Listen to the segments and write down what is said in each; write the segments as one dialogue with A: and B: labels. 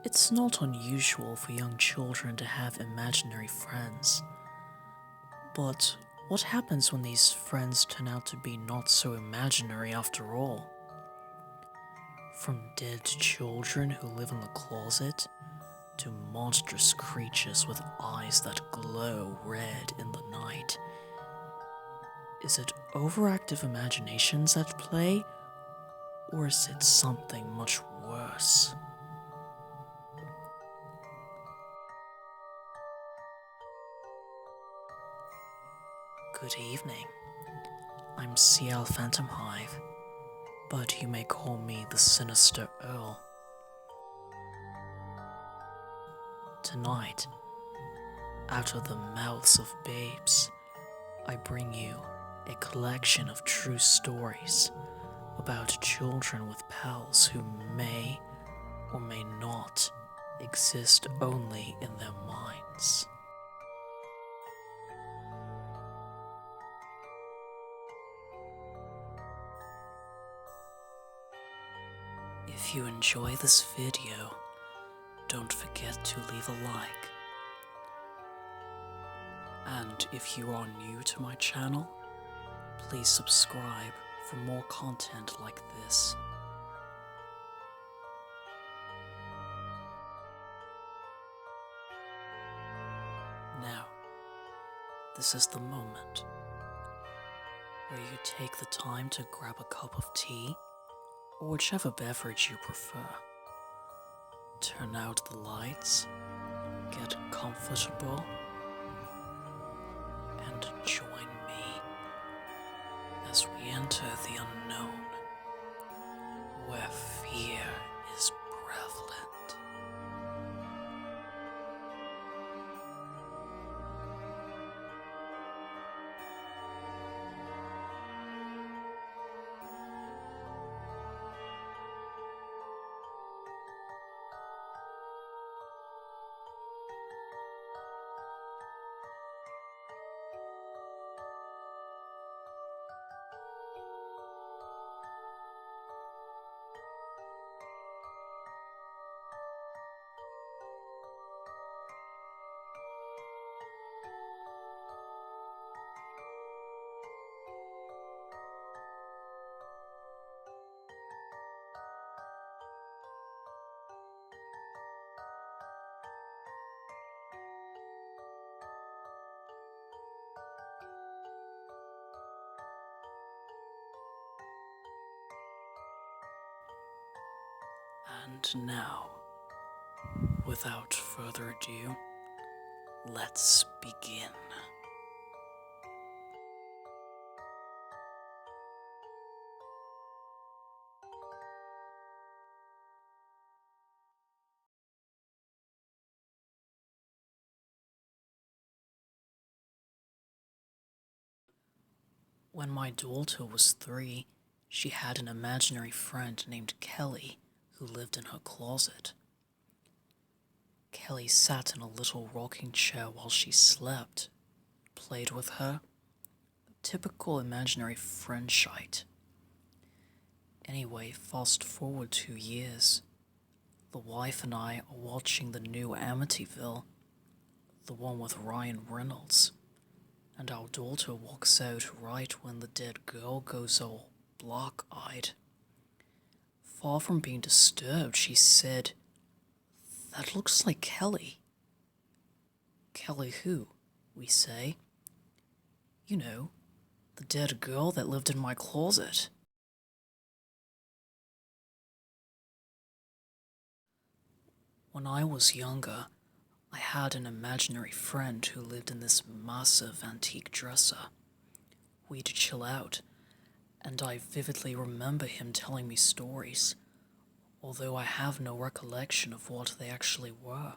A: It's not unusual for young children to have imaginary friends. But what happens when these friends turn out to be not so imaginary after all? From dead children who live in the closet, to monstrous creatures with eyes that glow red in the night. Is it overactive imaginations at play, or is it something much worse? Good evening. I'm Ciel Phantomhive, but you may call me the Sinister Earl. Tonight, out of the mouths of babes, I bring you a collection of true stories about children with pals who may or may not exist only in their minds. If you enjoy this video, don't forget to leave a like. And if you are new to my channel, please subscribe for more content like this. Now, this is the moment where you take the time to grab a cup of tea or whichever beverage you prefer. Turn out the lights, get comfortable, and join me as we enter the unknown, where fear is prevalent. And now, without further ado, let's begin. When my daughter was 3, she had an imaginary friend named Kelly who lived in her closet. Kelly sat in a little rocking chair while she slept, played with her. Typical imaginary friend shite. Anyway, fast forward 2 years. The wife and I are watching the new Amityville, the one with Ryan Reynolds, and our daughter walks out right when the dead girl goes all black-eyed. Far from being disturbed, she said, "That looks like Kelly." "Kelly who?" we say. "You know, the dead girl that lived in my closet." When I was younger, I had an imaginary friend who lived in this massive antique dresser. We'd chill out, and I vividly remember him telling me stories, although I have no recollection of what they actually were.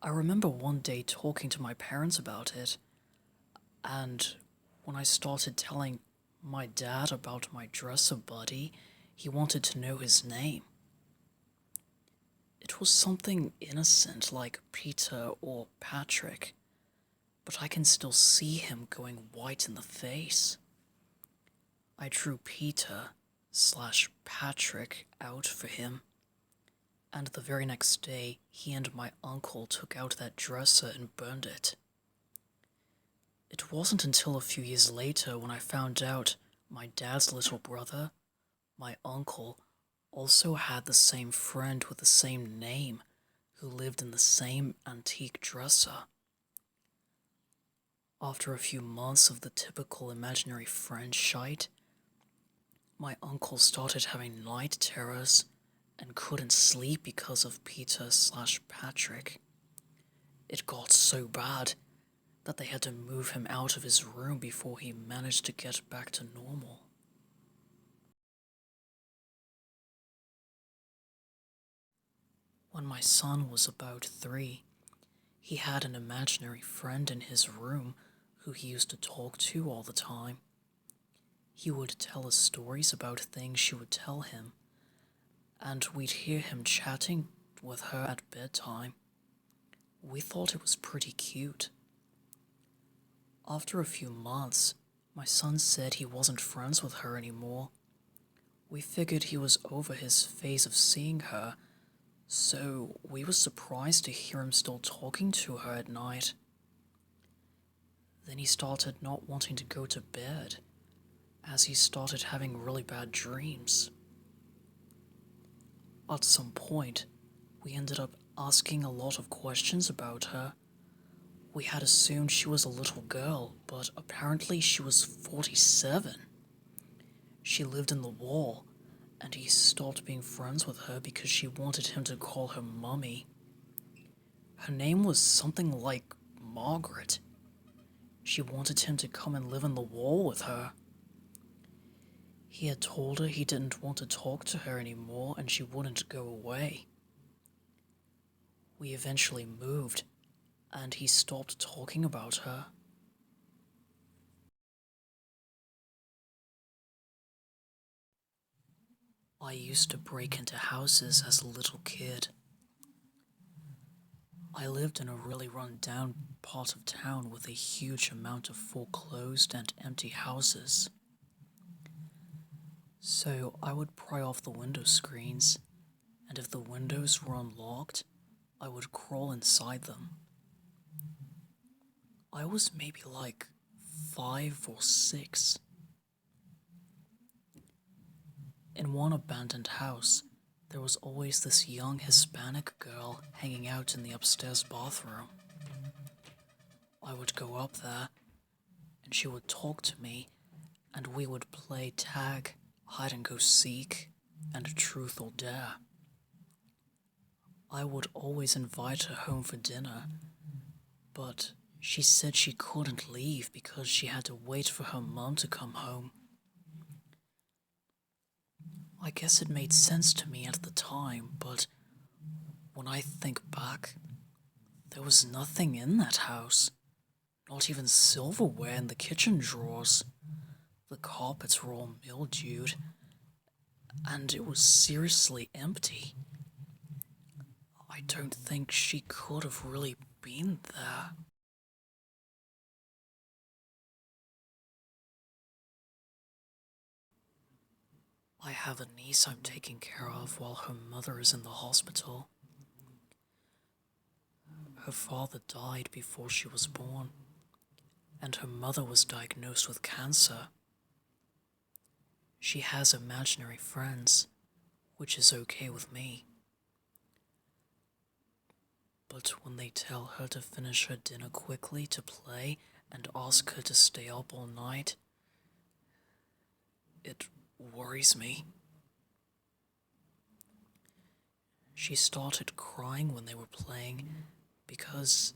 A: I remember one day talking to my parents about it, and when I started telling my dad about my dresser buddy, he wanted to know his name. It was something innocent like Peter or Patrick, but I can still see him going white in the face. I drew Peter/Patrick out for him, and the very next day he and my uncle took out that dresser and burned it. It wasn't until a few years later when I found out my dad's little brother, my uncle, also had the same friend with the same name who lived in the same antique dresser. After a few months of the typical imaginary friend shite, my uncle started having night terrors and couldn't sleep because of Peter/Patrick. It got so bad that they had to move him out of his room before he managed to get back to normal. When my son was about 3, he had an imaginary friend in his room who he used to talk to all the time. He would tell us stories about things she would tell him, and we'd hear him chatting with her at bedtime. We thought it was pretty cute. After a few months, my son said he wasn't friends with her anymore. We figured he was over his phase of seeing her, so we were surprised to hear him still talking to her at night. Then he started not wanting to go to bed, as he started having really bad dreams. At some point, we ended up asking a lot of questions about her. We had assumed she was a little girl, but apparently she was 47. She lived in the wall, and he stopped being friends with her because she wanted him to call her Mummy. Her name was something like Margaret. She wanted him to come and live in the wall with her. He had told her he didn't want to talk to her anymore and she wouldn't go away. We eventually moved, and he stopped talking about her. I used to break into houses as a little kid. I lived in a really run-down part of town with a huge amount of foreclosed and empty houses. So I would pry off the window screens, and if the windows were unlocked, I would crawl inside them. I was maybe like 5 or 6. In one abandoned house, there was always this young Hispanic girl hanging out in the upstairs bathroom. I would go up there, and she would talk to me, and we would play tag, hide and go seek, and truth or dare. I would always invite her home for dinner, but she said she couldn't leave because she had to wait for her mom to come home. I guess it made sense to me at the time, but when I think back, there was nothing in that house. Not even silverware in the kitchen drawers. The carpets were all mildewed, and it was seriously empty. I don't think she could have really been there. I have a niece I'm taking care of while her mother is in the hospital. Her father died before she was born, and her mother was diagnosed with cancer. She has imaginary friends, which is okay with me. But when they tell her to finish her dinner quickly to play and ask her to stay up all night, it worries me. She started crying when they were playing because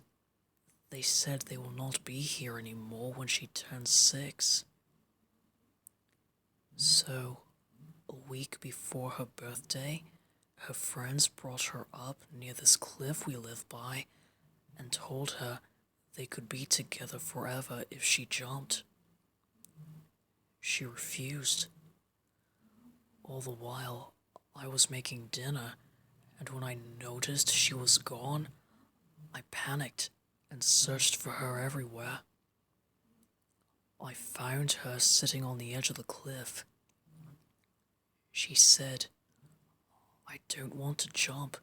A: they said they will not be here anymore when she turns 6. So, a week before her birthday, her friends brought her up near this cliff we live by and told her they could be together forever if she jumped. She refused. All the while, I was making dinner, and when I noticed she was gone, I panicked and searched for her everywhere. I found her sitting on the edge of the cliff. She said, "I don't want to jump.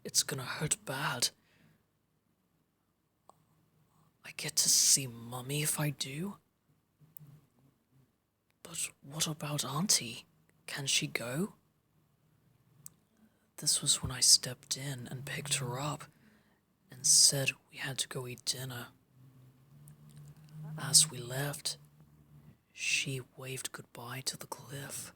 A: It's gonna hurt bad. I get to see Mummy if I do? But what about Auntie? Can she go? This was when I stepped in and picked her up and said we had to go eat dinner. As we left, she waved goodbye to the cliff.